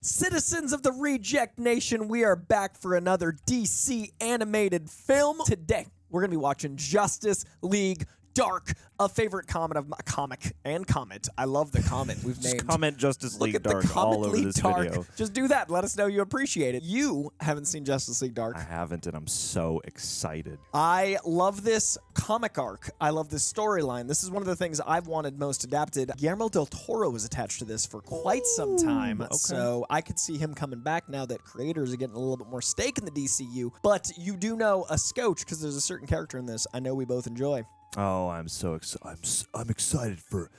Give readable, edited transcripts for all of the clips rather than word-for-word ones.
Citizens of the Reject Nation, we are back for another DC animated film. Today, we're going to be watching Justice League Dark, a favorite comic of my comic and comment. I love the comment we've named. Comment Justice League Dark all over this video. Just do that. Let us know you appreciate it. You haven't seen Justice League Dark. I haven't, and I'm so excited. I love this comic arc. I love this storyline. This is one of the things I've wanted most adapted. Guillermo del Toro was attached to this for quite some time, so I could see him coming back now that creators are getting a little bit more stake in the DCU. But you do know a scotch, because there's a certain character in this I know we both enjoy. Oh, I'm so excited. I'm excited for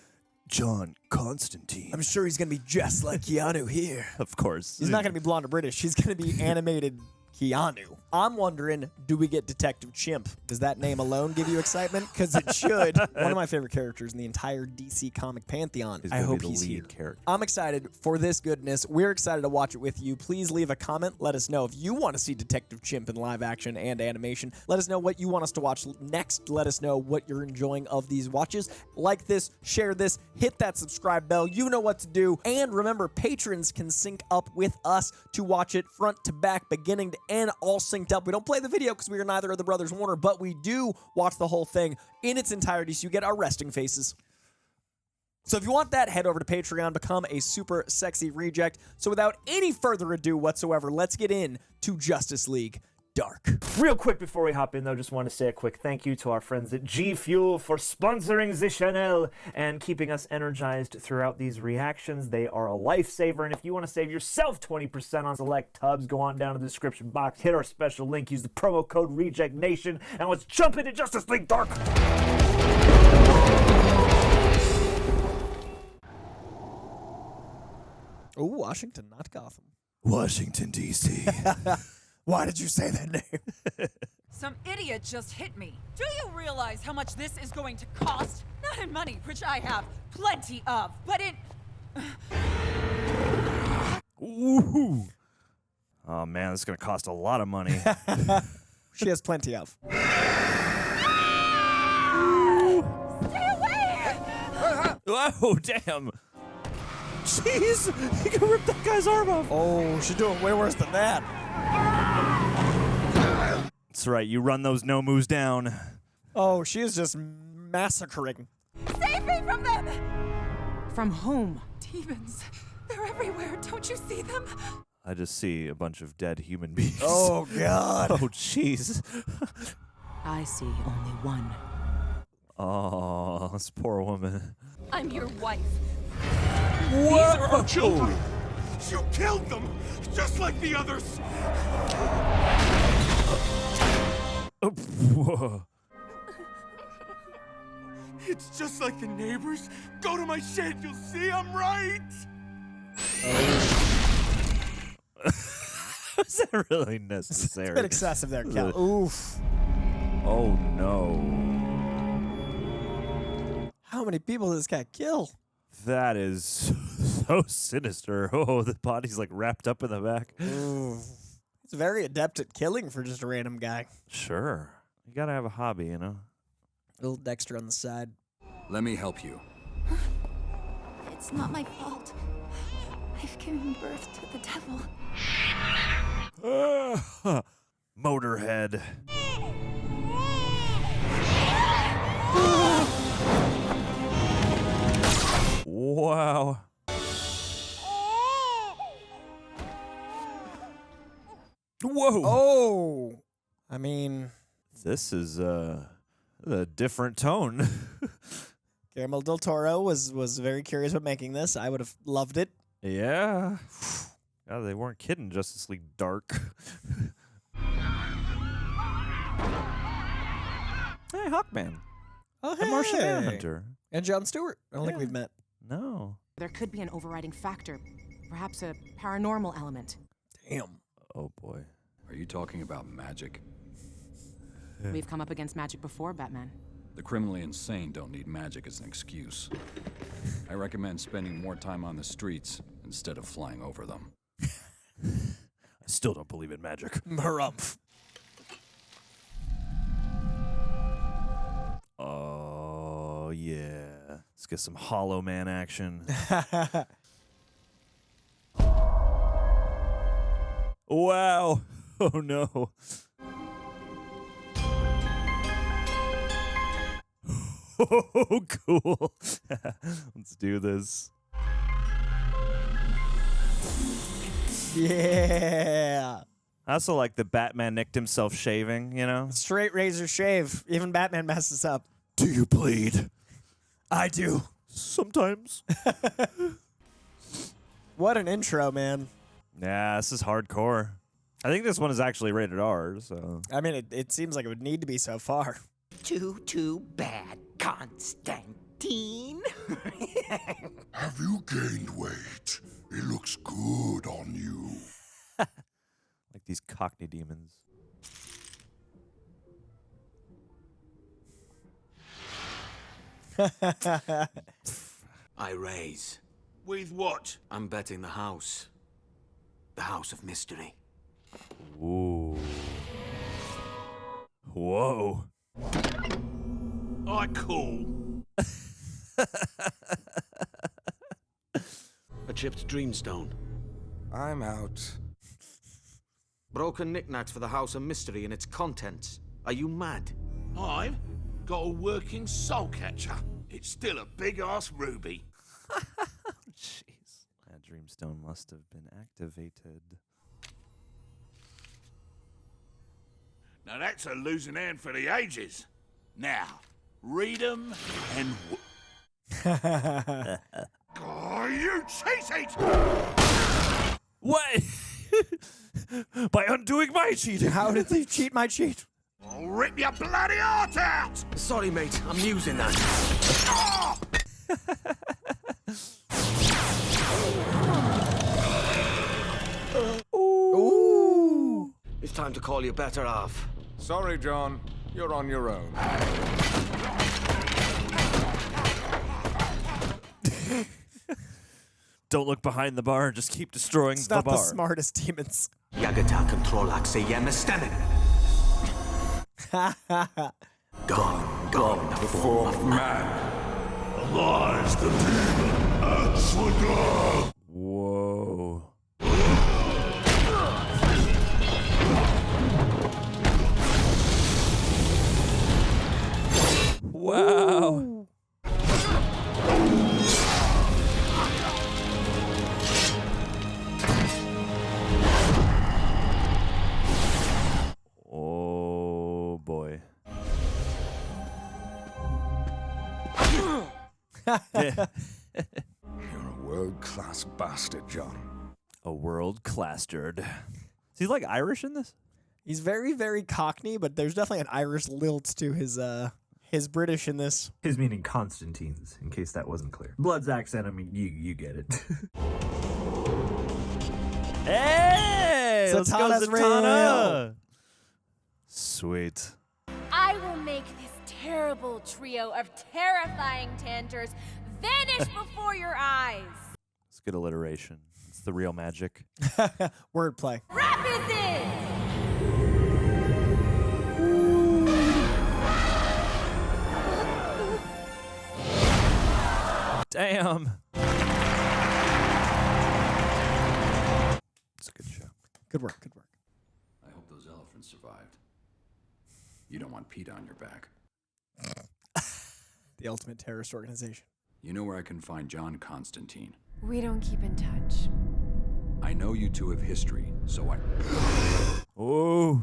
John Constantine. I'm sure he's going to be just like Keanu here. Of course. He's not going to be blonde or British. He's going to be animated Keanu. I'm wondering, do we get Detective Chimp? Does that name alone give you excitement? Because it should. One of my favorite characters in the entire DC comic pantheon. I hope he's here. Character. I'm excited for this goodness. We're excited to watch it with you. Please leave a comment. Let us know if you want to see Detective Chimp in live action and animation. Let us know what you want us to watch next. Let us know what you're enjoying of these watches. Like this, share this, hit that subscribe bell. You know what to do. And remember, patrons can sync up with us to watch it front to back, beginning to end, all synced up. We don't play the video because we are neither of the brothers Warner, but we do watch the whole thing in its entirety, so you get our resting faces. So if you want that, head over to Patreon, become a super sexy reject. So without any further ado whatsoever, let's get in to Justice League Dark. Real quick before we hop in, though, just want to say a quick thank you to our friends at GFUEL for sponsoring the channel and keeping us energized throughout these reactions. They are a lifesaver, and if you want to save yourself 20% on select tubs, go on down to the description box, hit our special link, use the promo code REJECTNATION, and let's jump into Justice League Dark! Oh, Washington, not Gotham. Washington, D.C. Why did you say that name? Some idiot just hit me. Do you realize how much this is going to cost? Not in money, which I have plenty of, but in... Ooh. Oh, man, this is going to cost a lot of money. She has plenty of. Stay away! Oh, damn. Jeez, he can rip that guy's arm off. Oh, she's doing way worse than that. That's right, you run those no moves down. Oh, she is just massacring. Save me from them! From whom? Demons. They're everywhere. Don't you see them? I just see a bunch of dead human beings. Oh, God. Oh, jeez. I see only one. Oh, this poor woman. I'm your wife. What? These are our children! You killed them! Just like the others! Oh, whoa. It's just like the neighbors. Go to my shed, you'll see I'm right! Is that really necessary? It's a bit excessive there, Cal. Oof. Oh, no. How many people did this guy kill? That is so sinister. Oh, the body's like wrapped up in the back. Ooh. He's very adept at killing for just a random guy. Sure. You gotta have a hobby, you know? Little Dexter on the side. Let me help you. It's not my fault. I've given birth to the devil. Motorhead. Wow. Whoa. Oh! I mean... This is a different tone. Guillermo del Toro was very curious about making this. I would have loved it. Yeah. God, they weren't kidding. Justice League Dark. Hey, Hawkman. Oh, The Martian Manhunter. And Jon Stewart. I don't think Yeah. we've met. No. There could be an overriding factor, perhaps a paranormal element. Damn. Oh, boy. Are you talking about magic? We've come up against magic before, Batman. The criminally insane don't need magic as an excuse. I recommend spending more time on the streets instead of flying over them. I still don't believe in magic. Harumph. Oh, yeah. Let's get some Hollow Man action. Wow. Oh no. Oh, cool. Let's do this. Yeah. I also like that Batman nicked himself shaving, you know? Straight razor shave. Even Batman messes up. Do you bleed? I do. Sometimes. What an intro, man. Yeah, this is hardcore. I think this one is actually rated R, so. I mean, it seems like it would need to be so far. Too bad, Constantine. Have you gained weight? It looks good on you. Like these Cockney demons. I raise. With what? I'm betting the house. The house of mystery. Ooh. Whoa. I call. A chipped dreamstone. I'm out. Broken knickknacks for the house of mystery and its contents. Are you mad? I've got a working soul catcher. It's still a big-ass ruby. Jeez. That dreamstone must have been activated. Now that's a losing hand for the ages. Now, read 'em and... Oh, you cheat eat! What? By undoing my cheating. How did they cheat my cheat? I'll rip your bloody heart out! Sorry, mate. I'm using that. Ah! Ooh. It's time to call you better off. Sorry, John. You're on your own. Don't look behind the bar. Just keep destroying It's the not bar. the smartest demons. Yagata controlak se yemestenen. Gone, the form of man. Lies the demon Etrigan! Whoa. Wow. Oh boy. You're a world-class bastard, John. A world clastered. Is he like Irish in this? He's very, very Cockney, but there's definitely an Irish lilt to his British in this. His meaning Constantine's, in case that wasn't clear. Blood's accent, I mean, you get it. Hey! Let's go, Zatanna's Zatanna! real. Sweet. I will make this terrible trio of terrifying Tanters vanish before your eyes. It's good alliteration. It's the real magic. Wordplay. Rapids! Damn. It's a good show. Good work, good work. I hope those elephants survived. You don't want PETA on your back. The ultimate terrorist organization. You know where I can find John Constantine. We don't keep in touch. I know you two have history, so I... Oh.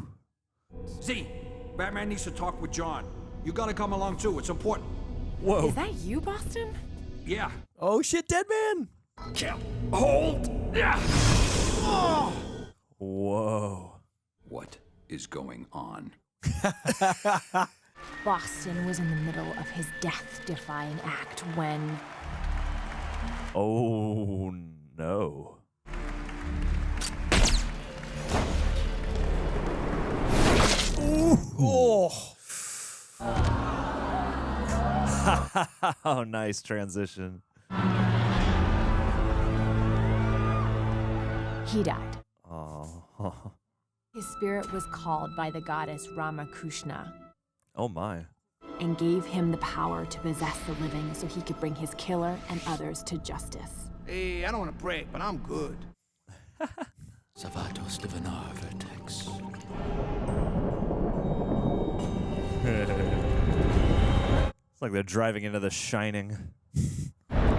Z, Batman needs to talk with John. You gotta come along too, it's important. Whoa. Is that you, Boston? Yeah. Oh shit, Deadman! Kill. Hold. Yeah. Oh. Whoa. What is going on? Boston was in the middle of his death-defying act when... Oh no. Ooh. Oh. Oh, nice transition. he died. Oh. His spirit was called by the goddess Ramakrishna Oh my. and gave him the power to possess the living so he could bring his killer and others to justice. Hey, I don't want to brag, but I'm good. Savato blast of an hour vertex. It's like they're driving into The Shining. Damn.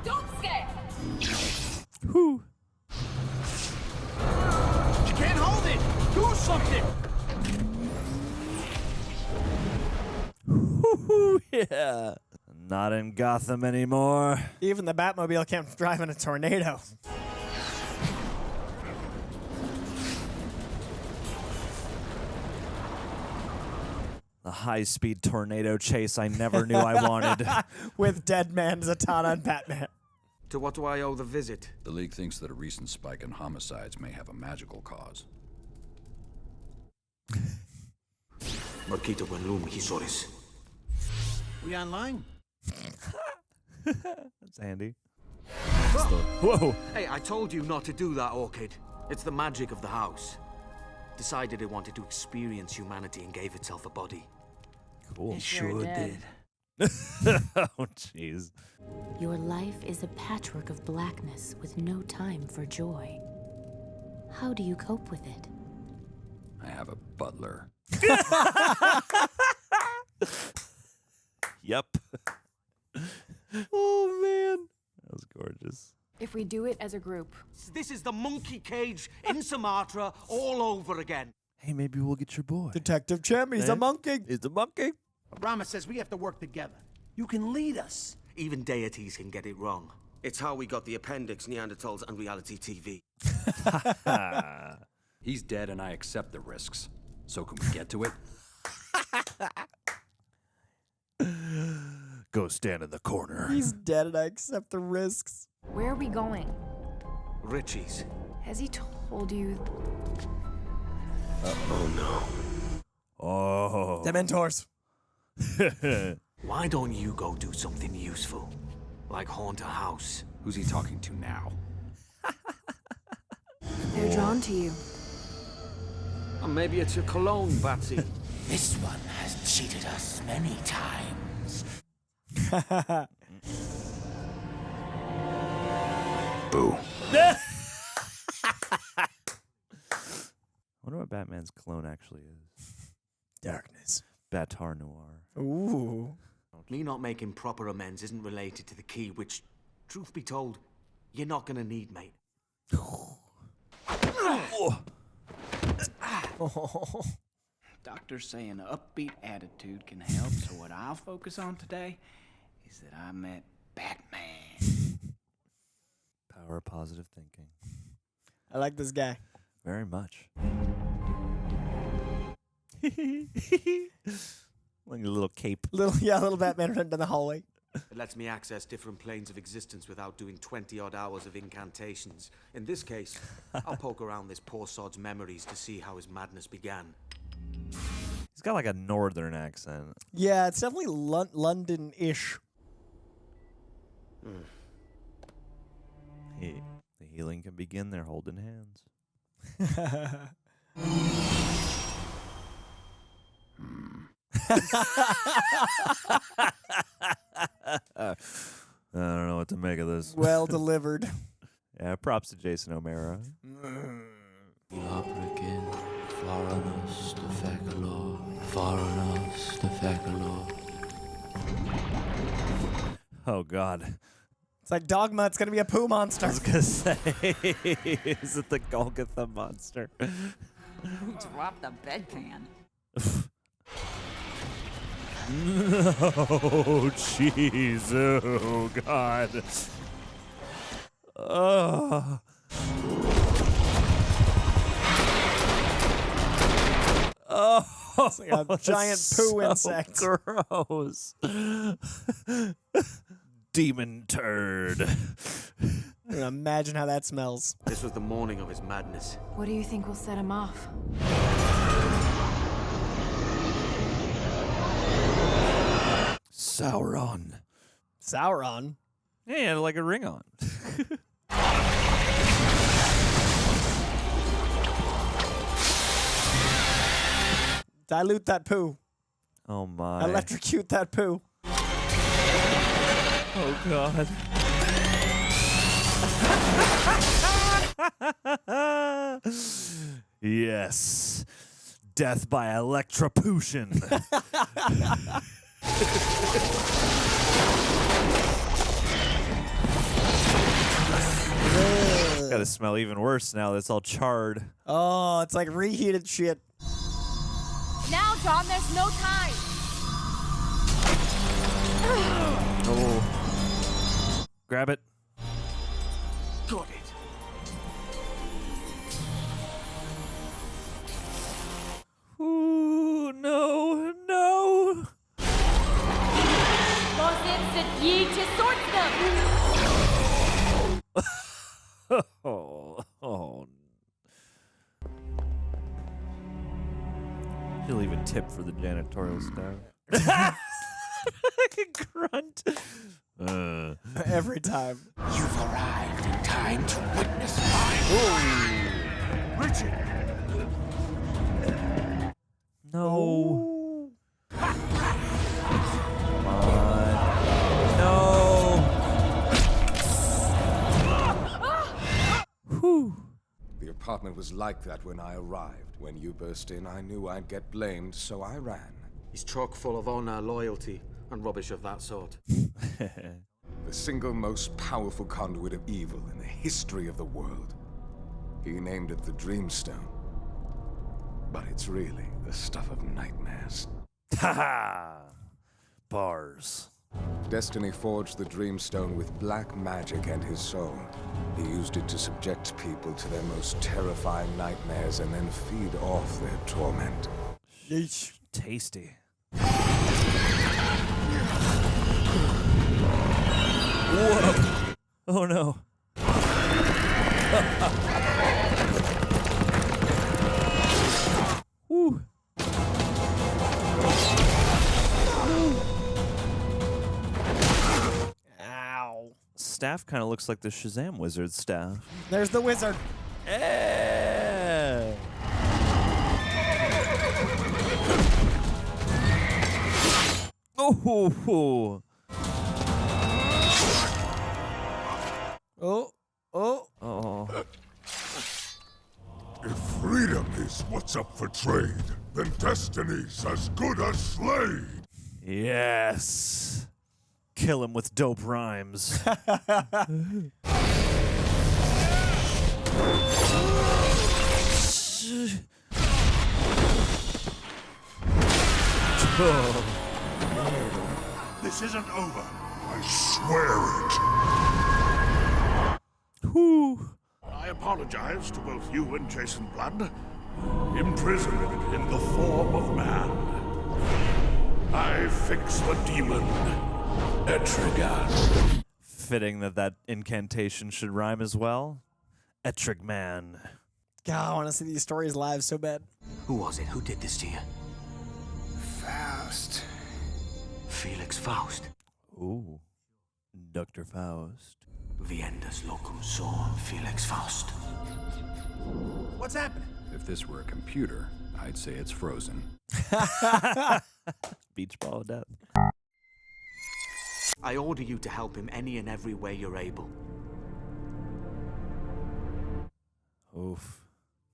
Don't scare! Whew. You can't hold it! Do something! Woo-hoo, yeah. Not in Gotham anymore. Even the Batmobile can't drive in a tornado. The high-speed tornado chase I never knew I wanted. With Deadman, Zatanna, and Batman. To what do I owe the visit? The League thinks that a recent spike in homicides may have a magical cause. Marquito Benlum Hisoris. We online? That's handy. Whoa! Hey, I told you not to do that, Orchid. It's the magic of the house. Decided it wanted to experience humanity and gave itself a body. Cool. It sure did. Oh, jeez. Your life is a patchwork of blackness with no time for joy. How do you cope with it? I have a butler. Yep. Oh, man. That was gorgeous. If we do it as a group. This is the monkey cage in Sumatra all over again. Hey, maybe we'll get your boy. Detective Chim, he's a monkey. He's a monkey. Rama says we have to work together. You can lead us. Even deities can get it wrong. It's how we got the appendix, Neanderthals, and reality TV. He's dead and I accept the risks. So can we get to it? Go stand in the corner. He's dead and I accept the risks. Where are we going? Richie's. Has he told you? Oh no. Oh. Dementors. Why don't you go do something useful? Like haunt a house. Who's he talking to now? They're drawn to you. Or maybe it's your cologne, Batsy. This one has cheated us many times. Boo. I wonder what Batman's clone actually is. Darkness. Batar Noir. Ooh. Me not making proper amends isn't related to the key, which, truth be told, you're not gonna need, mate. Doctor's saying an upbeat attitude can help, so what I'll focus on today is that I met Batman. Power of positive thinking. I like this guy. Very much. Like a little cape. Little Batman running down the hallway. It lets me access different planes of existence without doing 20-odd hours of incantations. In this case, I'll poke around this poor sod's memories to see how his madness began. He's got like a northern accent. Yeah, it's definitely London-ish. Hey, the healing can begin there, holding hands. I don't know what to make of this. Well delivered. Yeah, props to Jason O'Mara. Etrigan, Foreigners to Fekalor, Foreigners to Fekalor. Oh, God. It's like Dogma, it's going to be a poo monster. I was going to say, is it the Golgotha monster? Who dropped the bedpan? No, jeez, oh, God. Oh. Oh, it's like a giant poo insect. Gross. Demon turd. I can imagine how that smells. This was the morning of his madness. What do you think will set him off? Sauron. Sauron? Yeah, he had like a ring on. Dilute that poo. Oh, my. Electrocute that poo. Oh, God. Yes. Death by electrocution. Gotta smell even worse now that it's all charred. Oh, it's like reheated shit. Now, John, there's no time. Oh. Grab it. Got it. Ooh, no, no. Most instant yeet to sort them. Oh. She'll even tip for the janitorial staff. Grunt. Every time. You've arrived in time to witness my Richard! No. Come on. No. Whew. The apartment was like that when I arrived. When you burst in, I knew I'd get blamed, so I ran. He's chock full of honor, loyalty, and rubbish of that sort. The single most powerful conduit of evil in the history of the world. He named it the Dreamstone. But it's really the stuff of nightmares. Ha ha! Bars. Destiny forged the Dreamstone with black magic and his soul. He used it to subject people to their most terrifying nightmares and then feed off their torment. Yeesh. Tasty. Whoa! Oh no. Woo. Ow. Staff kind of looks like the Shazam wizard's staff. There's the wizard. Yeah. Oh. Oh. Oh. If freedom is what's up for trade, then destiny's as good as slayed. Yes. Kill him with dope rhymes. This isn't over. I swear it. Whew. I apologize to both you and Jason Blood. Imprisoned in the form of man, I fix the demon, Etrigan. Fitting that incantation should rhyme as well. Etrigan. God, I want to see these stories live so bad. Who was it? Who did this to you? Faust. Felix Faust. Ooh. Dr. Faust. Viendas locum sum Felix Faust. What's happening? If this were a computer, I'd say it's frozen. Beach ball of death. I order you to help him any and every way you're able. Oof.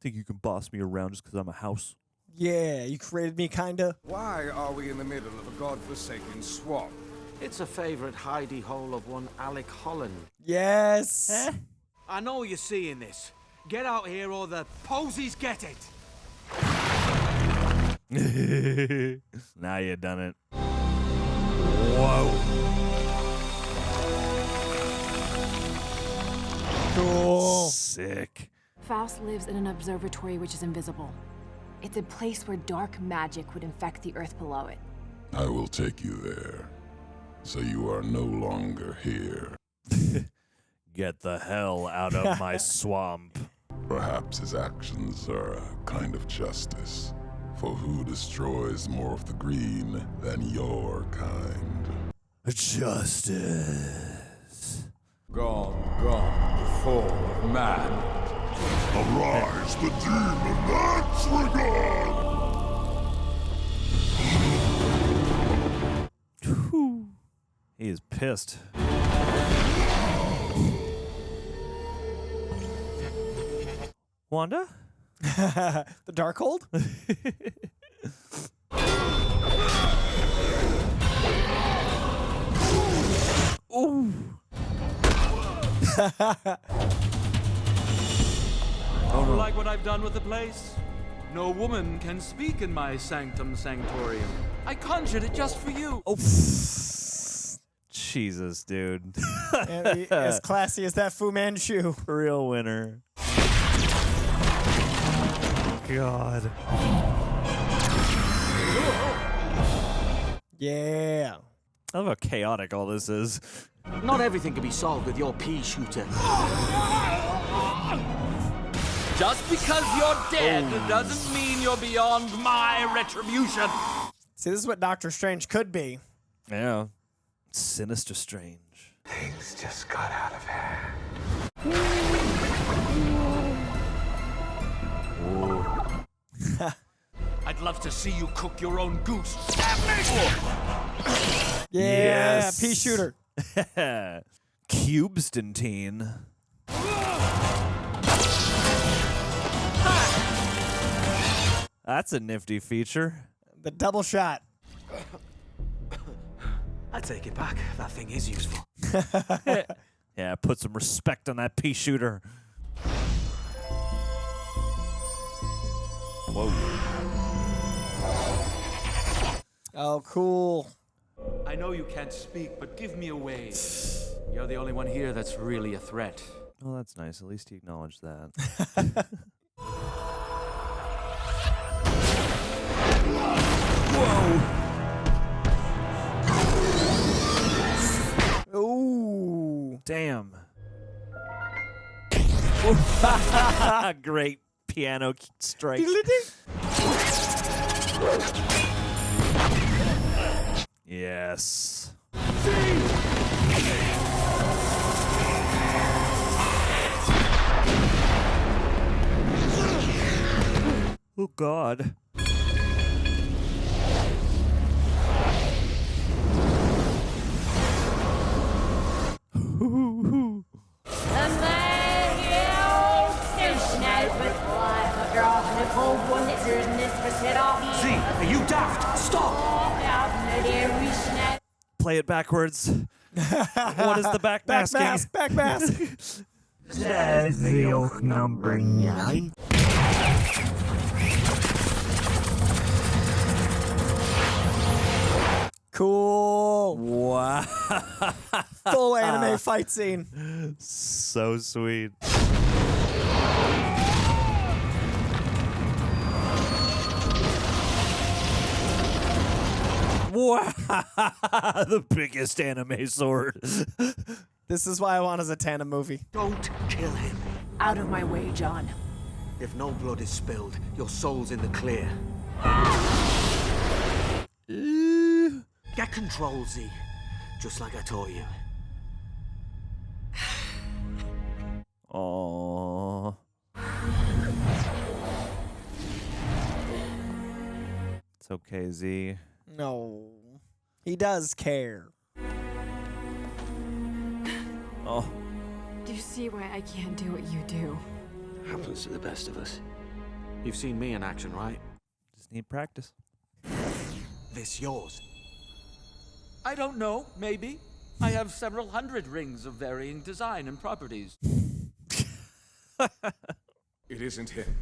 Think you can boss me around just because I'm a house? Yeah, you created me, kinda. Why are we in the middle of a godforsaken swamp? It's a favorite hidey hole of one Alec Holland. Yes. I know you're seeing this. Get out here or the posies get it. Now you done it. Whoa. Cool. Sick. Faust lives in an observatory which is invisible. It's a place where dark magic would infect the earth below it. I will take you there, so you are no longer here. Get the hell out of my swamp. Perhaps his actions are a kind of justice, for who destroys more of the green than your kind? Justice. Gone, the fall of man. Arise, the demon Etrigan! He is pissed. Wanda? The Darkhold? Ooh. Don't like what I've done with the place? No woman can speak in my sanctum sanctorium. I conjured it just for you. Oh, Jesus, dude. As classy as that Fu Manchu. Real winner. God. Yeah. I love how chaotic all this is. Not everything can be solved with your pea shooter. Just because you're dead doesn't mean you're beyond my retribution. See, this is what Doctor Strange could be. Yeah. Sinister Strange. Things just got out of hand. I'd love to see you cook your own goose. Yeah, pea shooter. Constantine. That's a nifty feature. The double shot. I take it back. That thing is useful. Yeah, put some respect on that pea shooter. Whoa. Oh, cool. I know you can't speak, but give me a wave. You're the only one here that's really a threat. Well, that's nice. At least he acknowledged that. Whoa. Ooh. Damn. Great piano strike. Yes. Oh, God. Z, are you daft? Stop! Play it backwards. What is the back masking? Back mask. Says the oak number 9. Cool. Wow. Full anime fight scene. So sweet. Wow. The biggest anime sword. This is why I want a Zatanna movie. Don't kill him. Out of my way, John. If no blood is spilled, your soul's in the clear. Get control, Z. Just like I taught you. Aww. It's okay, Z. No. He does care. Oh. Do you see why I can't do what you do? Happens to the best of us. You've seen me in action, right? Just need practice. This yours. I don't know, maybe. I have several hundred rings of varying design and properties. It isn't him.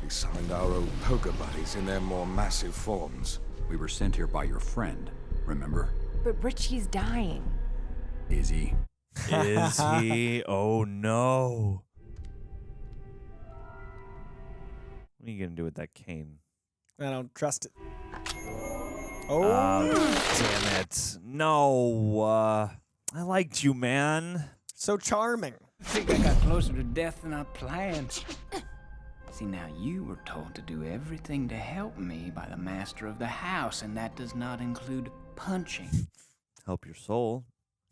He summoned our old poker buddies in their more massive forms. We were sent here by your friend, remember? But Richie's dying. Is he? Is he? Oh, no. What are you going to do with that cane? I don't trust it. Oh, damn it. No. I liked you, man. So charming. I think I got closer to death than I planned. See, now you were told to do everything to help me by the master of the house, and that does not include punching. Help your soul.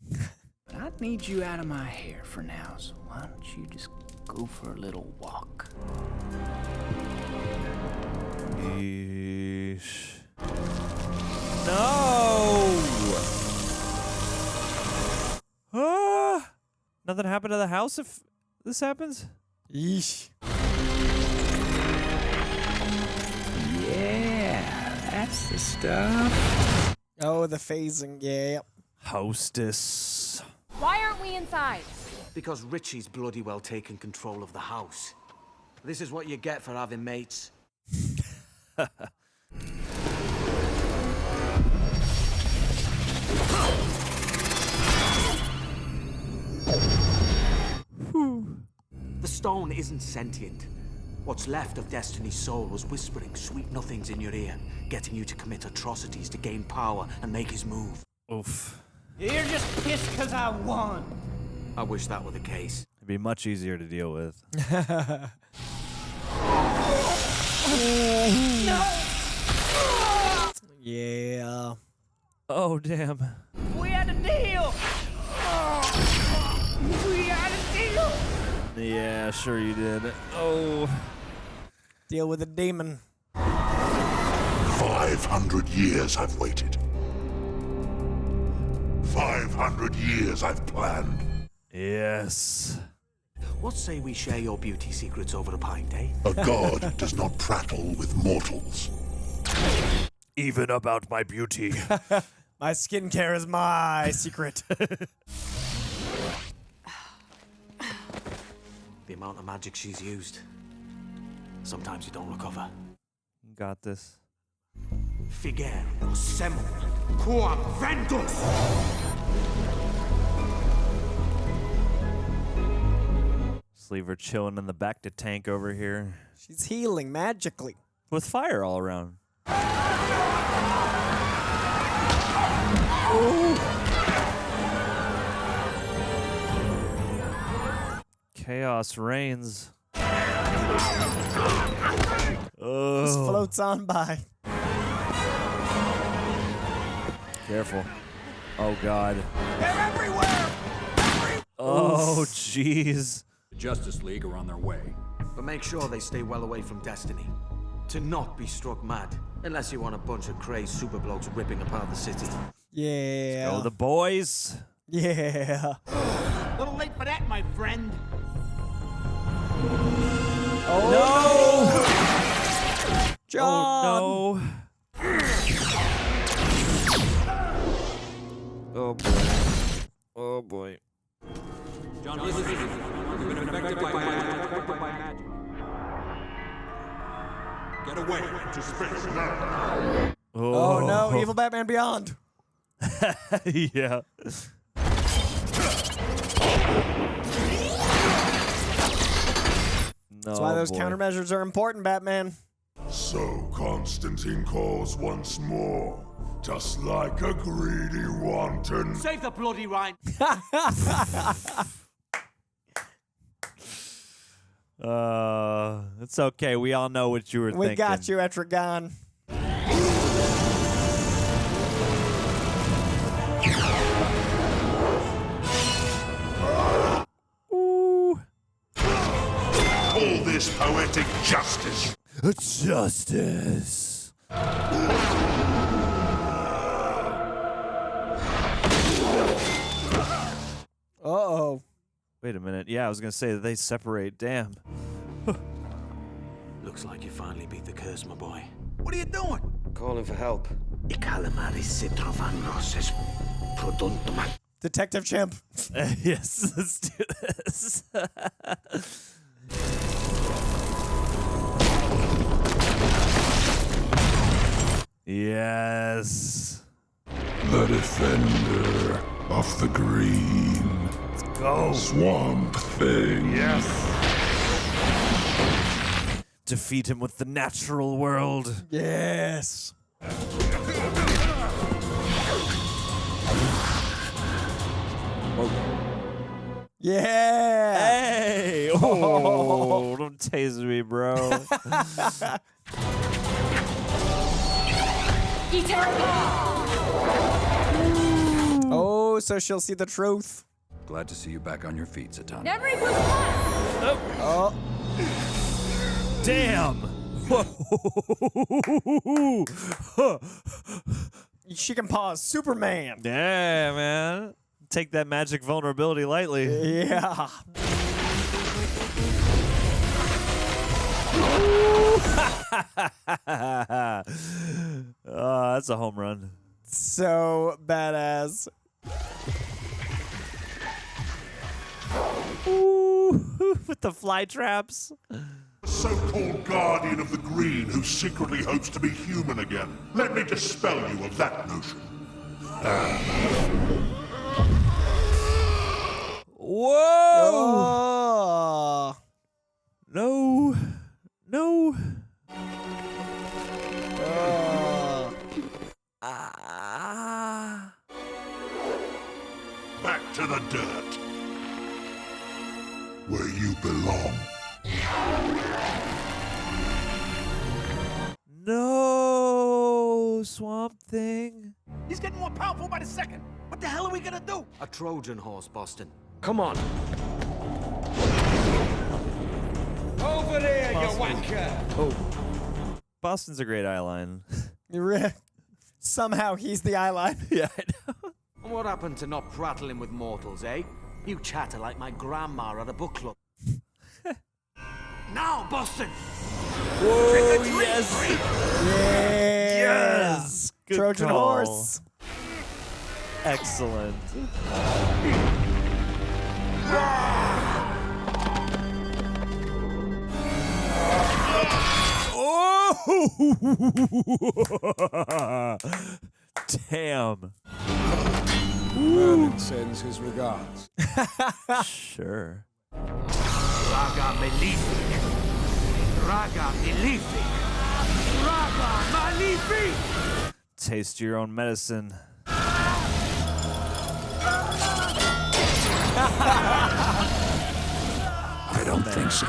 But I need you out of my hair for now, so why don't you just go for a little walk? Yeesh. No! Nothing happened to the house if this happens? Yeesh. Yeah, that's the stuff. Oh, the phasing, yeah. Hostess. Why aren't we inside? Because Richie's bloody well taken control of the house. This is what you get for having mates. The stone isn't sentient. What's left of Destiny's soul was whispering sweet nothings in your ear, getting you to commit atrocities to gain power and make his move. Oof. You're just pissed because I won. I wish that were the case. It'd be much easier to deal with. No! Yeah. Oh, damn. We had a deal! We had a deal! Yeah, sure you did. Oh. Deal with the demon. 500 years I've waited. 500 years I've planned. Yes. What say we share your beauty secrets over a pint, eh? A god does not prattle with mortals. Even about my beauty. My skincare is my secret. The amount of magic she's used. Sometimes you don't recover. Got this. Figero semel quam ventus. Just leave her chilling in the back to tank over here. She's healing magically. With fire all around. Chaos reigns. Oh. Just floats on by. Careful. Oh, God. They're everywhere! Oh, jeez. The Justice League are on their way. But make sure they stay well away from Destiny. To not be struck mad. Unless you want a bunch of crazed super blokes ripping apart the city. Yeah. Go the boys. Yeah. A little late for that, my friend. Oh, no! John! Oh, no. Oh, boy. Oh, boy. John, listen. You've been affected by magic. Get away to space now. Oh, no, Evil Batman Beyond. Yeah. That's why those countermeasures are important, Batman. So Constantine calls once more, just like a greedy wanton. Save the bloody rhyme. It's okay. We all know what you were thinking. We got you, Etrigan. Ooh. Call this poetic justice. Justice. Uh-oh. Wait a minute. Yeah, I was going to say that they separate. Damn. Looks like you finally beat the curse, my boy. What are you doing? Calling for help. I calamari si trovano ses prodonto. Detective Chimp. Yes, let's do this. Yes. The defender of the green. Let's go. Swamp Thing. Yes. Defeat him with the natural world. Yes. Yeah. Hey. Oh, don't tase me, bro. Oh, so she'll see the truth. Glad to see you back on your feet, Zatanna. Never equals one. Oh. Damn. She can pause Superman. Yeah, man. take that magic vulnerability lightly. Yeah. That's a home run. So badass. Ooh, with the fly traps. The so-called guardian of the green who secretly hopes to be human again. Let me dispel you of that notion. Whoa! Oh. No. No. Back to the dirt. Where you belong. No, Swamp Thing. He's getting more powerful by the second. What the hell are we gonna do? A Trojan horse, Boston. Come on. Over there, you wanker! Oh. Boston's a great eyeline. Somehow he's the eyeline. Yeah, I know. What happened to not prattling with mortals, eh? You chatter like my grandma at a book club. Now, Boston! Whoa, yes! Yeah. Yes! Good Trojan call. horse. Excellent. Oh! Damn. Merlin sends his regards. Sure. Raga Melifi. Raga Melifi. Raga Melifi. Taste your own medicine. I don't think so.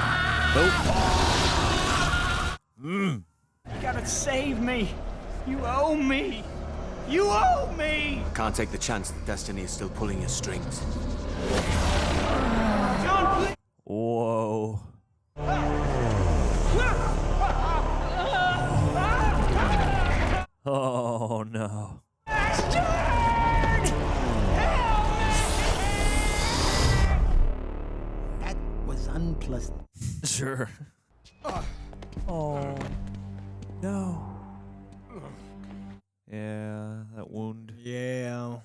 You gotta save me. You owe me. You owe me. Can't take the chance that destiny is still pulling your strings. John, please. Whoa. Oh no. That was unpleasant. Sure. Oh no. Yeah, that wound. Yeah.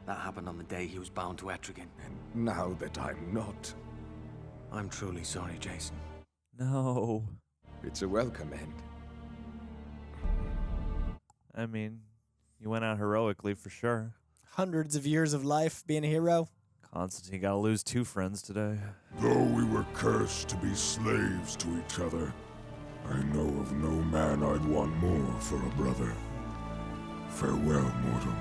That happened on the day he was bound to Etrigan. And now that I'm not, I'm truly sorry, Jason. No. it's a welcome end. I mean, you went out heroically for sure. Hundreds of years of life being a hero. Constantine got to lose 2 friends today. Though we were cursed to be slaves to each other, I know of no man I'd want more for a brother. Farewell, mortal.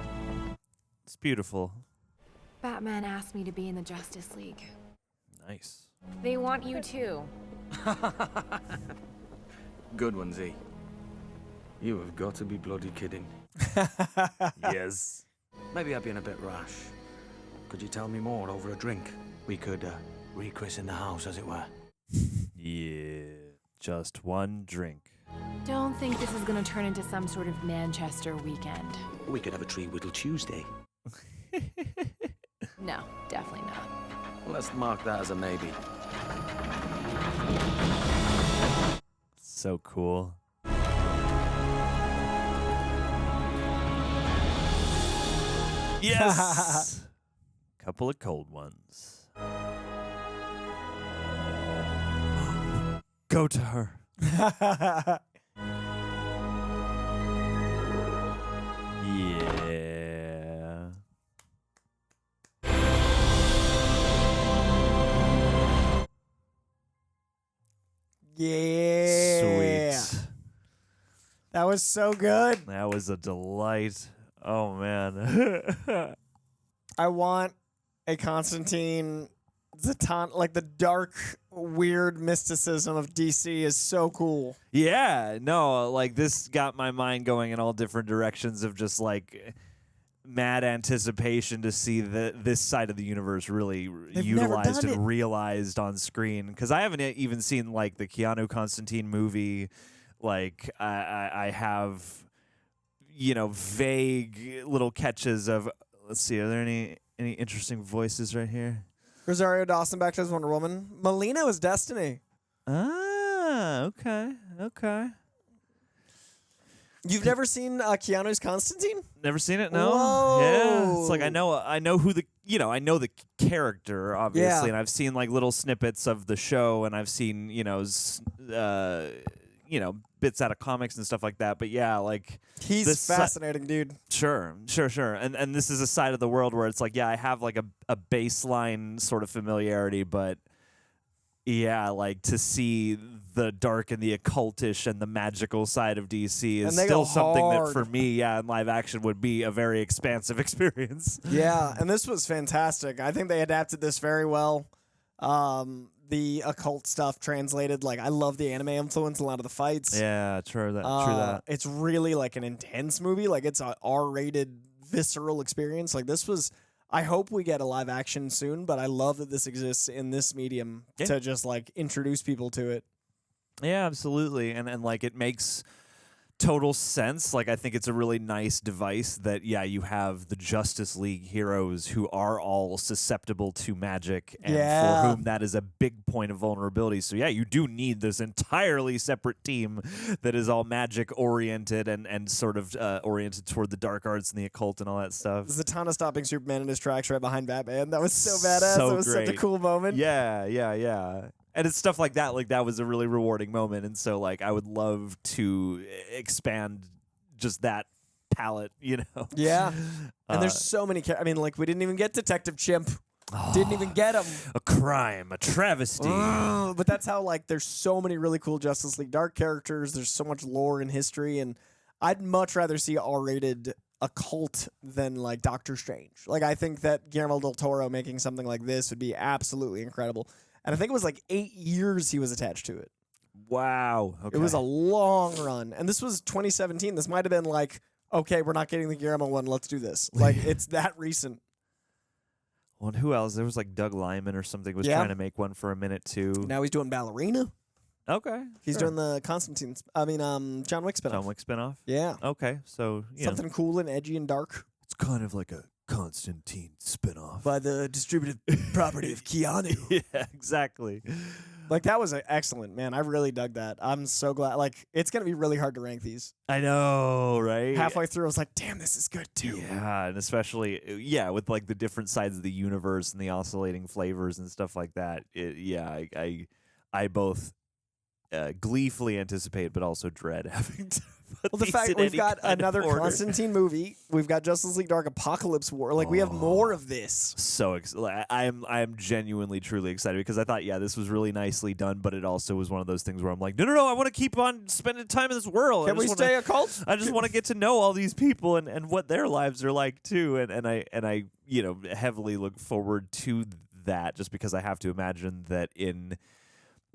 It's beautiful. Batman asked me to be in the Justice League. Nice. They want you too. Good one, Z. You have got to be bloody kidding. Yes. Maybe I've been a bit rash. Could you tell me more over a drink? We could rechristen the house, as it were. Yeah. Just one drink. Don't think this is gonna turn into some sort of Manchester weekend. We could have a Tree Whittle Tuesday. No, definitely not. Let's mark that as a maybe. So cool. Yes! Couple of cold ones. Go to her. Yeah. Yeah. Sweet. That was so good. That was a delight. Oh, man. I want a Constantine Zatanna, like the dark, weird mysticism of DC is so cool. Yeah, no, like this got my mind going in all different directions of just like mad anticipation to see this side of the universe really utilized and realized on screen. Because I haven't even seen like the Keanu Constantine movie. Like I have, you know, vague little catches of. Let's see, are there any any interesting voices right here? Rosario Dawson back as Wonder Woman. Melina was Destiny. Ah, okay. You've never seen Keanu's Constantine? Never seen it? No. Whoa. Yeah. It's like I know who the I know the character obviously, and I've seen like little snippets of the show, and I've seen bits out of comics and stuff like that. But yeah, like he's fascinating, dude. Sure. And this is a side of the world where it's like, yeah, I have like a baseline sort of familiarity, but yeah, like to see the dark and the occultish and the magical side of DC is still something that for me, in live action would be a very expansive experience. Yeah, and this was fantastic. I think they adapted this very well. The occult stuff translated, like I love the anime influence in a lot of the fights. Yeah, true that. It's really like an intense movie. Like it's a R-rated visceral experience. Like this was. I hope we get a live action soon, but I love that this exists in this medium to just like introduce people to it. Yeah, absolutely. And like it makes total sense. Like I think it's a really nice device that you have the Justice League heroes who are all susceptible to magic and for whom that is a big point of vulnerability. So yeah, you do need this entirely separate team that is all magic oriented and sort of oriented toward the dark arts and the occult and all that stuff. Zatanna stopping Superman in his tracks right behind Batman. That was so badass. So that was great. such a cool moment. Yeah. And it's stuff like that. Like that was a really rewarding moment. And so like I would love to expand just that palette, Yeah. And there's so many. I mean, like we didn't even get Detective Chimp. Didn't even get him. A crime, a travesty. But that's how like there's so many really cool Justice League Dark characters. There's so much lore and history, and I'd much rather see R-rated occult than like Doctor Strange. Like I think that Guillermo del Toro making something like this would be absolutely incredible. And I think it was like 8 years he was attached to it. Wow. Okay. It was a long run. And this was 2017. This might have been like, okay, we're not getting the Guillermo one. Let's do this. Like, it's that recent. Well, and who else? There was like Doug Liman or something was trying to make one for a minute too. Now he's doing Ballerina. Okay. He's doing the Constantine, John Wick spinoff. John Wick spinoff? Yeah. Okay. So, something cool and edgy and dark. It's kind of like a Constantine spinoff by the distributed property of Keanu. Yeah, exactly. Like that was excellent, man. I really dug that. I'm so glad. Like it's gonna be really hard to rank these. I know, right? Halfway through, I was like, "Damn, this is good too." Yeah, and especially with like the different sides of the universe and the oscillating flavors and stuff like that. I both gleefully anticipate, but also dread having to. Well, the fact we've got another Constantine movie, we've got Justice League Dark Apocalypse War. Like we have more of this. So I am genuinely truly excited because I thought this was really nicely done, but it also was one of those things where I'm like, no, I want to keep on spending time in this world. Can we stay occult? I just want to get to know all these people and what their lives are like too, and I heavily look forward to that just because I have to imagine that in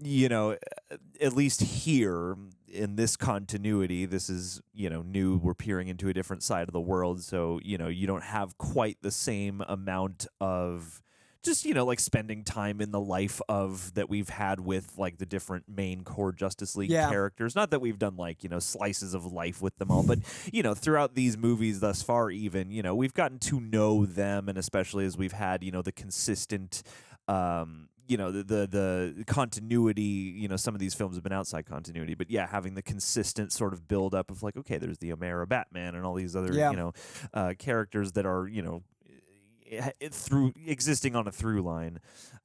at least here in this continuity, this is, new. We're peering into a different side of the world. So, you don't have quite the same amount of just, like spending time in the life of that we've had with like the different main core Justice League characters. Not that we've done like, slices of life with them all, but, throughout these movies thus far, even, we've gotten to know them. And especially as we've had, the consistent, the continuity, some of these films have been outside continuity, but having the consistent sort of build up of like, okay, there's the Omera Batman and all these other, characters that are, through existing on a through line.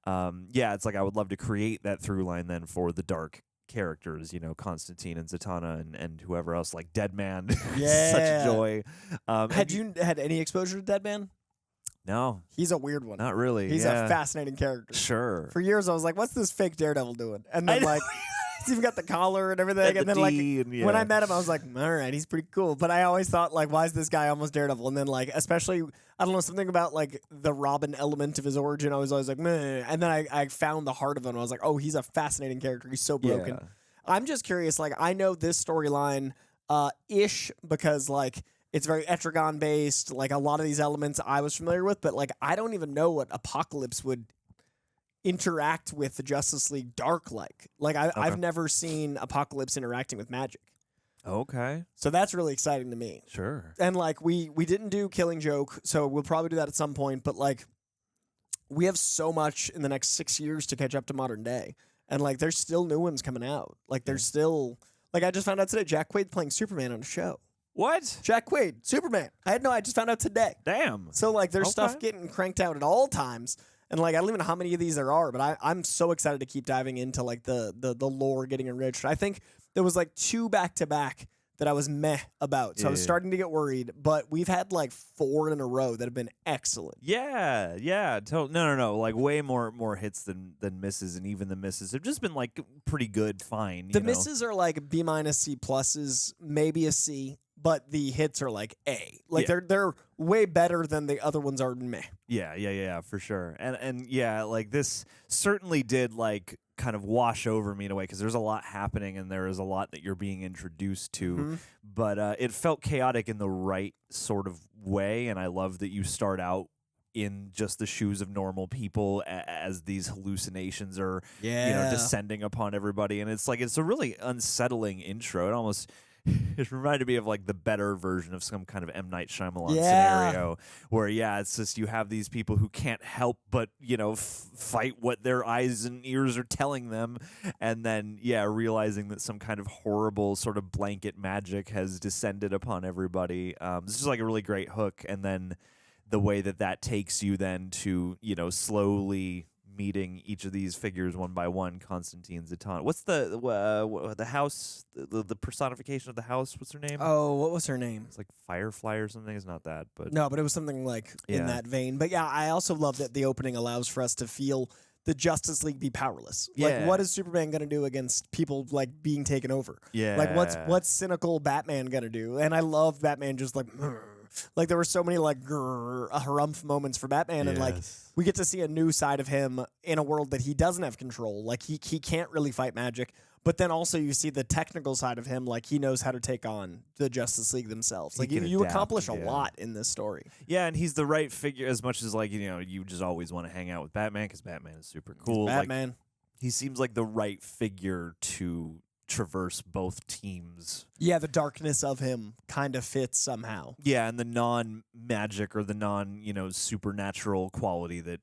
It's like I would love to create that through line then for the dark characters, Constantine and Zatanna and whoever else, like Deadman. Such a joy. Had you had any exposure to Deadman? No. He's a weird one. Not really. He's a fascinating character. Sure. For years, I was like, what's this fake Daredevil doing? And then, like, he's even got the collar and everything. And then, like, when I met him, I was like, all right, he's pretty cool. But I always thought, like, why is this guy almost Daredevil? And then, like, especially, I don't know, something about, like, the Robin element of his origin. I was always like, meh. And then I found the heart of him. I was like, oh, he's a fascinating character. He's so broken. Yeah. I'm just curious, like, I know this storyline ish because, like, it's very Etrigan based, like a lot of these elements I was familiar with, but like I don't even know what Apocalypse would interact with the Justice League Dark like. Like I've never seen Apocalypse interacting with magic. Okay. So that's really exciting to me. Sure. And like we didn't do Killing Joke, so we'll probably do that at some point, but like we have so much in the next 6 years to catch up to modern day. And like there's still new ones coming out. Like there's still like I just found out today Jack Quaid playing Superman on a show. What? Jack Quaid, Superman. I just found out today. Damn. So like there's stuff getting cranked out at all times. And like I don't even know how many of these there are, but I'm so excited to keep diving into like the lore getting enriched. I think there was like 2 back-to-back that I was meh about. So I was starting to get worried, but we've had like 4 in a row that have been excellent. Yeah. No. Like way more hits than misses, and even the misses have just been like pretty good, fine. The misses are like B-, C pluses, maybe a C, but the hits are like A. Like they're way better than the other ones are meh. Yeah, for sure. And yeah, like this certainly did like kind of wash over me in a way because there's a lot happening and there is a lot that you're being introduced to, but it felt chaotic in the right sort of way, and I love that you start out in just the shoes of normal people as these hallucinations are descending upon everybody, and it's a really unsettling intro. It almost it reminded me of like the better version of some kind of M. Night Shyamalan scenario where, it's just you have these people who can't help but, fight what their eyes and ears are telling them. And then, realizing that some kind of horrible sort of blanket magic has descended upon everybody. This is like a really great hook. And then the way that takes you then to, slowly meeting each of these figures one by one, Constantine, Zatanna. What's the house, the personification of the house? What's her name? Oh, what was her name? It's like Firefly or something. It's not that, but no, but it was something like in that vein. But yeah, I also love that the opening allows for us to feel the Justice League be powerless. Like, what is Superman gonna do against people like being taken over? Yeah, like what's cynical Batman gonna do? And I love Batman just like. Like there were so many like harumph moments for Batman, and like we get to see a new side of him in a world that he doesn't have control. Like he can't really fight magic, but then also you see the technical side of him. Like he knows how to take on the Justice League themselves. Like you accomplish a lot in this story. Yeah, and he's the right figure as much as like you just always want to hang out with Batman because Batman is super cool. Batman. Like, he seems like the right figure to traverse both teams. Yeah, the darkness of him kind of fits somehow. Yeah, and the non-magic or the supernatural quality that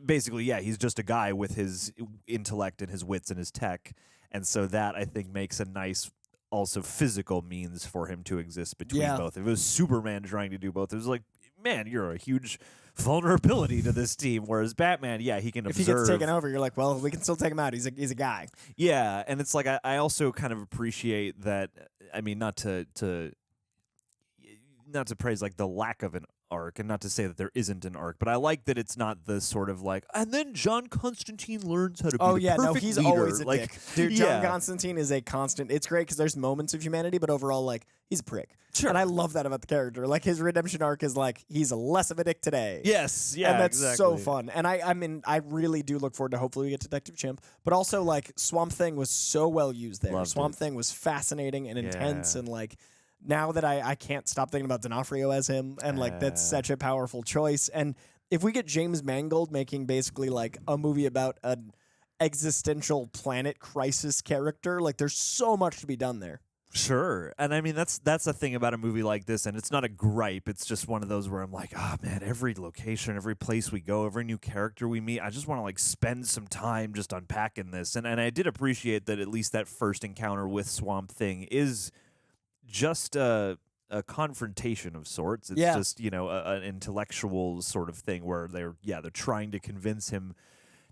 basically, he's just a guy with his intellect and his wits and his tech. And so that, I think, makes a nice also physical means for him to exist between both. If it was Superman trying to do both, it was like, man, you're a huge vulnerability to this team. Whereas Batman, he can observe. If he gets taken over, you're like, well, we can still take him out. He's a guy. Yeah, and it's like I also kind of appreciate that. I mean, not to praise like the lack of an arc, and not to say that there isn't an arc, but I like that it's not the sort of like, and then John Constantine learns how to be the perfect he's leader. Always a like, dick. Dude, John Constantine is a constant. It's great because there's moments of humanity, but overall, like, he's a prick. Sure. And I love that about the character. Like, his redemption arc is like, he's less of a dick today. Yes, yeah, and that's so exactly. fun. And I really do look forward to hopefully we get Detective Chimp, but also like Swamp Thing was so well used there. Swamp Thing was fascinating and intense, and like, now that I can't stop thinking about D'Onofrio as him, and like that's such a powerful choice. And if we get James Mangold making basically like a movie about an existential planet crisis character, like there's so much to be done there. Sure. And I mean, that's the thing about a movie like this, and it's not a gripe. It's just one of those where I'm like, man, every location, every place we go, every new character we meet, I just want to like spend some time just unpacking this. And I did appreciate that at least that first encounter with Swamp Thing is just a confrontation of sorts. It's just, an intellectual sort of thing where they're trying to convince him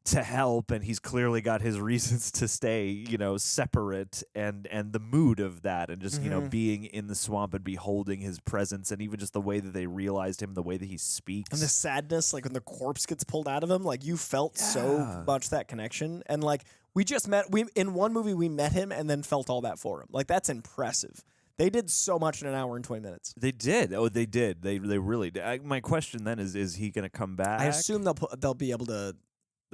to help, and he's clearly got his reasons to stay, separate, and the mood of that, and just, being in the swamp and beholding his presence, and even just the way that they realized him, the way that he speaks. And the sadness, like when the corpse gets pulled out of him, like you felt so much that connection. And like in one movie we met him and then felt all that for him. Like that's impressive. They did so much in an hour and 20 minutes. They did. Oh, they did. They really did. My question then is he going to come back? I assume they'll be able to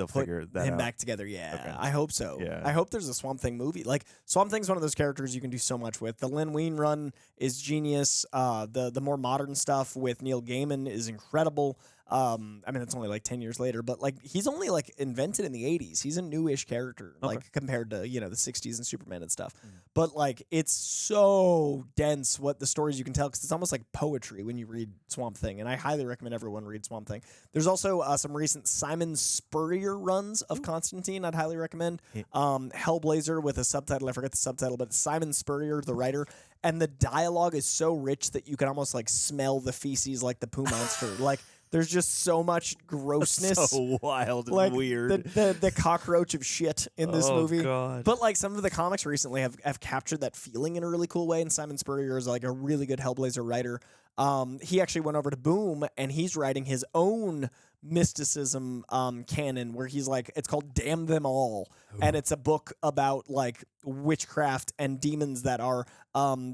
figure that him out. Back together. Yeah, Okay. I hope so. Yeah. I hope there's a Swamp Thing movie. Like Swamp Thing's one of those characters you can do so much with. The Lin Wein run is genius. The more modern stuff with Neil Gaiman is incredible. I mean, it's only like 10 years later, but like he's only like invented in the 80s. He's a newish character, like compared to, you know, the 60s and Superman and stuff. But like it's so dense what the stories you can tell, because it's almost like poetry when you read Swamp Thing. And I highly recommend everyone read Swamp Thing. There's also some recent Simon Spurrier runs of Constantine I'd highly recommend. Hellblazer with a subtitle, I forget the subtitle, but Simon Spurrier, the writer. And the dialogue is so rich that you can almost like smell the feces like the poo monster. Like there's just so much grossness. So wild and like weird. The cockroach of shit in this movie. God. But like some of the comics recently have captured that feeling in a really cool way. And Simon Spurrier is like a really good Hellblazer writer. He actually went over to Boom and he's writing his own mysticism canon where he's like, it's called Damn Them All. And it's a book about like witchcraft and demons that are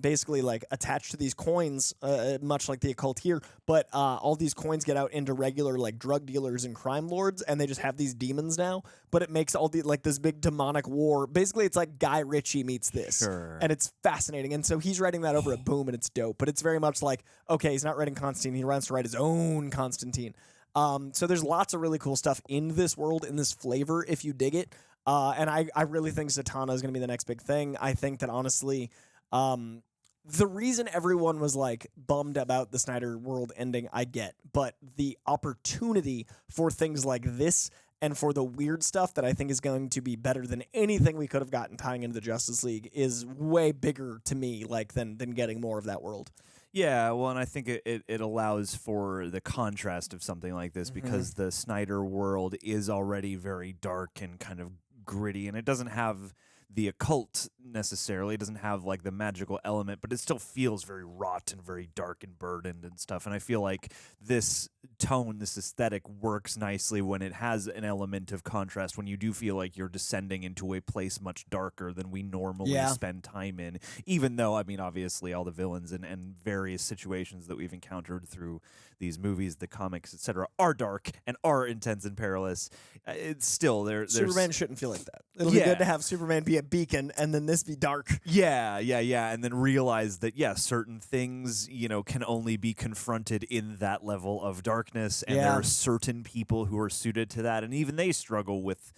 basically like attached to these coins, much like the occult here. But all these coins get out into regular like drug dealers and crime lords, and they just have these demons now. But it makes all the like this big demonic war. Basically, it's like Guy Ritchie meets this, and it's fascinating. And so he's writing that over at Boom, and it's dope. But it's very much like, okay, he's not writing Constantine; he wants to write his own Constantine. So there's lots of really cool stuff in this world, in this flavor, if you dig it. And I really think Zatanna is going to be the next big thing. I think that honestly, the reason everyone was like bummed about the Snyder world ending, I get, but the opportunity for things like this and for the weird stuff that I think is going to be better than anything we could have gotten tying into the Justice League is way bigger to me, like than getting more of that world. Yeah, well, and I think it allows for the contrast of something like this because the Snyder world is already very dark and kind of gritty, and it doesn't have the occult necessarily. It doesn't have like the magical element, but it still feels very wrought and very dark and burdened and stuff. And I feel like this tone, this aesthetic works nicely when it has an element of contrast, when you do feel like you're descending into a place much darker than we normally spend time in. Even though, I mean, obviously all the villains and various situations that we've encountered through these movies, the comics, etc., are dark and are intense and perilous. It's still there's Superman shouldn't feel like that. It'll be good to have Superman be a beacon and then this be dark. Yeah, and then realize that certain things, you know, can only be confronted in that level of darkness, and there are certain people who are suited to that, and even they struggle with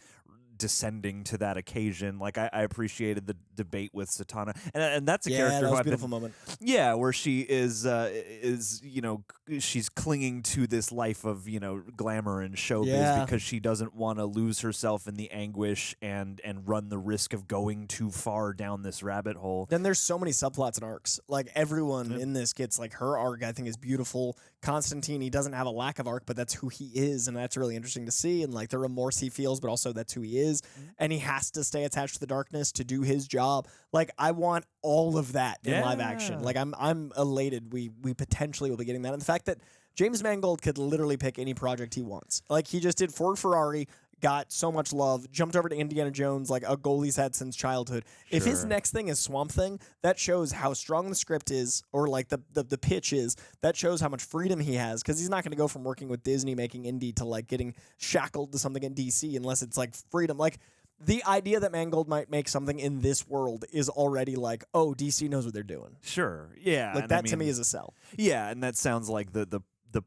descending to that occasion. Like I appreciated the debate with Zatanna, and that's a character that was who a beautiful moment. Yeah, where she is you know, she's clinging to this life of, you know, glamour and showbiz because she doesn't want to lose herself in the anguish and run the risk of going too far down this rabbit hole. Then there's so many subplots and arcs. Like everyone in this gets like her arc. I think is beautiful. Constantine, he doesn't have a lack of arc, but that's who he is, and that's really interesting to see. And like the remorse he feels, but also that's who he is, and he has to stay attached to the darkness to do his job. Like I want all of that in live action. Like I'm elated. We potentially will be getting that, and the fact that James Mangold could literally pick any project he wants. Like he just did Ford Ferrari, got so much love, jumped over to Indiana Jones, like a goal he's had since childhood. If his next thing is Swamp Thing, that shows how strong the script is, or like the pitch is. That shows how much freedom he has, because he's not going to go from working with Disney making indie to like getting shackled to something in DC unless it's like freedom. Like the idea that Mangold might make something in this world is already like, oh, DC knows what they're doing. Sure, yeah. Like that to me is a sell. Yeah, and that sounds like the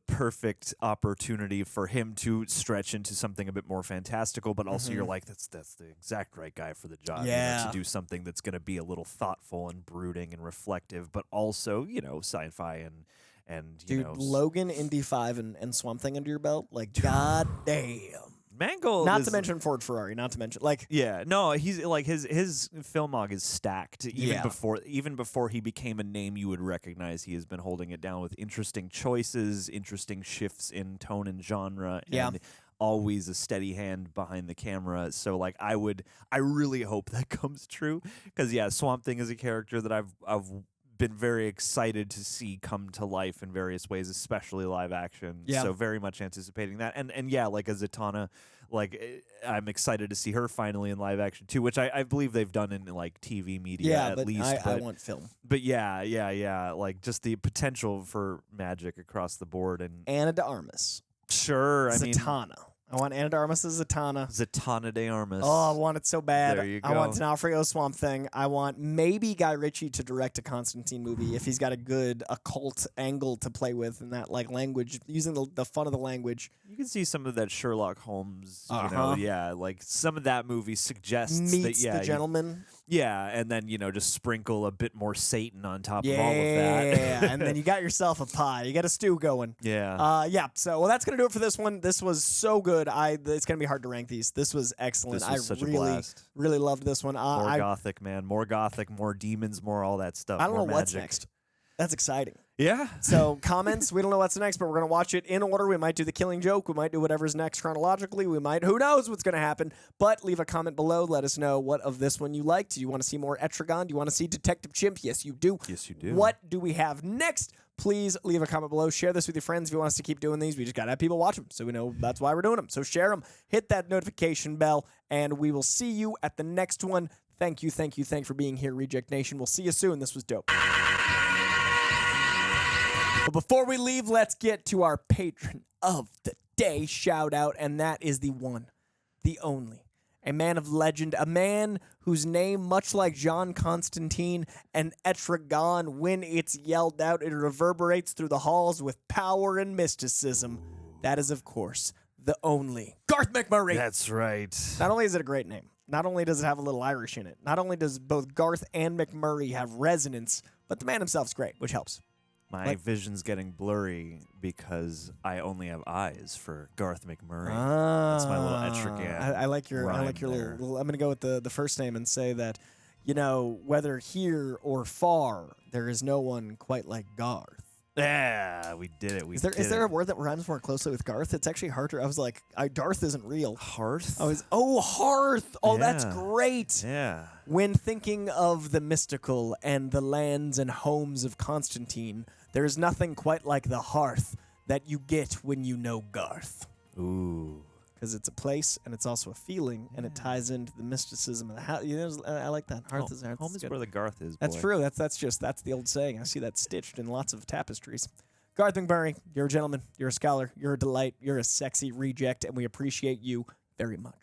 perfect opportunity for him to stretch into something a bit more fantastical, but also you're like, that's the exact right guy for the job. You know, to do something that's going to be a little thoughtful and brooding and reflective, but also, you know, sci-fi and you know, Logan, Indy 5, and Swamp Thing under your belt, like god damn. Mangold, not to mention Ford Ferrari, not to mention like he's like his filmog is stacked even before he became a name you would recognize. He has been holding it down with interesting choices, interesting shifts in tone and genre, and always a steady hand behind the camera. So like I really hope that comes true, because Swamp Thing is a character that I've been very excited to see come to life in various ways, especially live action. So very much anticipating that. And like a Zatanna, like I'm excited to see her finally in live action too, which I believe they've done in like TV media at least. I want film. But like just the potential for magic across the board. And Ana de Armas. Sure, Zatanna. I want Ana de Armas as Zatanna. Zatanna de Armas. Oh, I want it so bad. There you go. I want D'Onofrio Swamp Thing. I want maybe Guy Ritchie to direct a Constantine movie if he's got a good occult angle to play with in that like language, using the fun of the language. You can see some of that Sherlock Holmes, you Uh-huh. know, yeah, like some of that movie suggests Meets that, yeah, the gentleman. Yeah, and then, you know, just sprinkle a bit more Satan on top Yeah, of all of that. and then you got yourself a pie. You got a stew going. Yeah. Yeah. So, well, that's gonna do it for this one. This was so good. It's gonna be hard to rank these. This was excellent. This was such a really, blast. really loved this one. More gothic, man. More gothic, more demons, more all that stuff. I don't know more what's magic. next. That's exciting. Yeah. So comments, we don't know what's next, but we're going to watch it in order. We might do the Killing Joke. We might do whatever's next chronologically. We might, who knows what's going to happen. But leave a comment below. Let us know what of this one you liked. Do you want to see more Etrigan? Do you want to see Detective Chimp? Yes, you do. Yes, you do. What do we have next? Please leave a comment below. Share this with your friends if you want us to keep doing these. We just got to have people watch them, so we know that's why we're doing them. So share them. Hit that notification bell, and we will see you at the next one. Thank you for being here, Reject Nation. We'll see you soon. This was dope. But before we leave, let's get to our patron of the day shout out, and that is the one, the only, a man of legend, a man whose name, much like John Constantine and Etrigan, when it's yelled out, it reverberates through the halls with power and mysticism. That is, of course, the only Garth McMurray. That's right. Not only is it a great name, not only does it have a little Irish in it, not only does both Garth and McMurray have resonance, but the man himself's great, which helps. My vision's getting blurry because I only have eyes for Garth McMurray. That's my little Etrigan. I like your little. I'm gonna go with the first name and say that, you know, whether here or far, there is no one quite like Garth. Yeah, we did it. Is there a word that rhymes more closely with Garth? It's actually harder. I was like, Darth isn't real. Hearth? Hearth. Oh, that's Yeah. great. Yeah. When thinking of the mystical and the lands and homes of Constantine, there is nothing quite like the hearth that you get when you know Garth. Ooh. Because it's a place and it's also a feeling, and it ties into the mysticism of the house. You know, I like that. Hearth is hearth. Home is where the Garth is. That's boy. true. That's the old saying. I see that stitched in lots of tapestries. Garth McMurray, you're a gentleman. You're a scholar. You're a delight. You're a sexy reject, and we appreciate you very much.